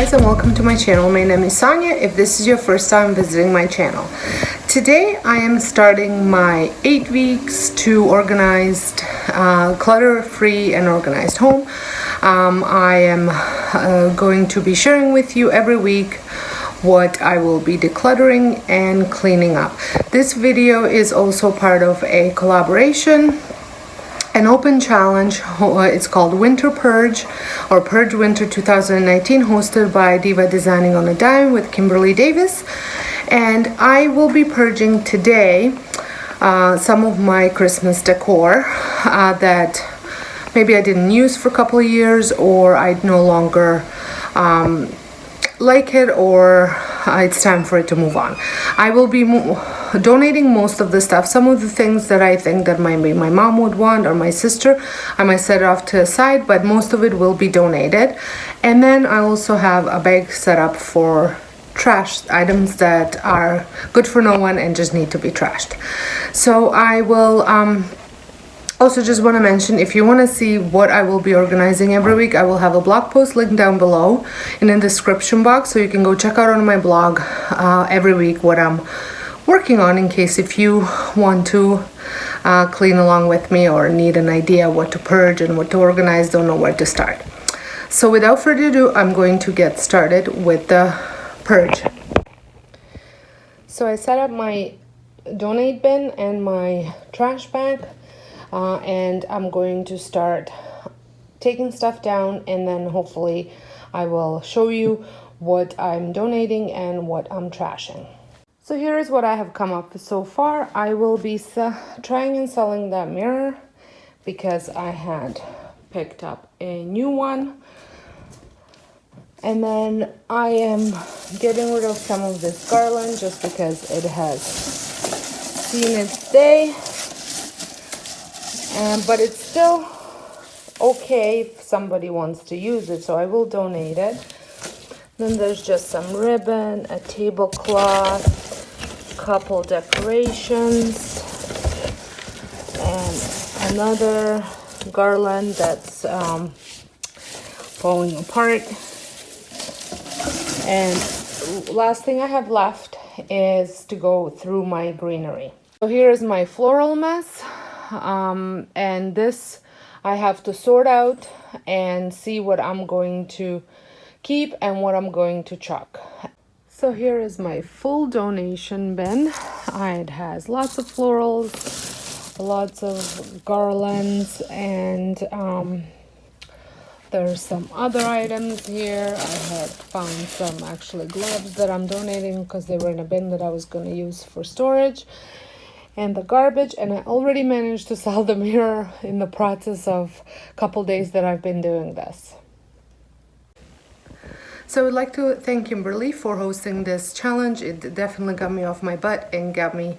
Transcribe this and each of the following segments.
guys, and welcome to my channel. My name is Sonja if this is your first time visiting my channel. Today I am starting my 8 weeks to organized, clutter-free and organized home. I am going to be sharing with you every week what I will be decluttering and cleaning up. This video is also part of a collaboration, an open challenge. It's called Winter Purge or Purge Winter 2019, hosted by Diva Designing on a Dime with Kimberly Davis. And I will be purging today some of my Christmas decor that maybe I didn't use for a couple of years, or I no longer like it, or it's time for it to move on. I will be donating most of the stuff. Some of the things that I think that maybe my mom would want or my sister, I might set it off to the side, but most of it will be donated. And then I also have a bag set up for trash items that are good for no one and just need to be trashed. So I will also just want to mention, if you want to see what I will be organizing every week, I will have a blog post linked down below in the description box, so you can go check out on my blog every week what I'm working on, in case if you want to clean along with me or need an idea what to purge and what to organize, don't know where to start. So without further ado, I'm going to get started with the purge. So I set up my donate bin and my trash bag. And I'm going to start taking stuff down, and then hopefully I will show you what I'm donating and what I'm trashing. So here is what I have come up with so far. I will be trying and selling that mirror because I had picked up a new one. And then I am getting rid of some of this garland just because it has seen its day. But it's still okay if somebody wants to use it, so I will donate it. Then there's just some ribbon, a tablecloth, couple decorations, and another garland that's falling apart. And last thing I have left is to go through my greenery. So here is my floral mess. And this I have to sort out and see what I'm going to keep and what I'm going to chuck. So here is my full donation bin. It has lots of florals, lots of garlands, and there's some other items here. I had found some actually gloves that I'm donating because they were in a bin that I was going to use for storage. And the garbage, and I already managed to sell the mirror in the process of a couple days that I've been doing this. So I would like to thank Kimberly for hosting this challenge. It definitely got me off my butt and got me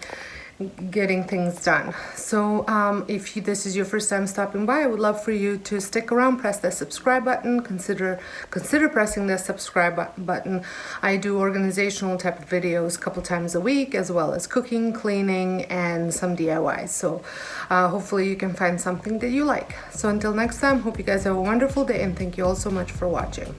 getting things done. So if this is your first time stopping by, I would love for you to stick around, press the subscribe button, consider pressing the subscribe button. I do organizational type of videos a couple times a week, as well as cooking, cleaning, and some DIYs. So hopefully you can find something that you like. So until next time, hope you guys have a wonderful day, and thank you all so much for watching.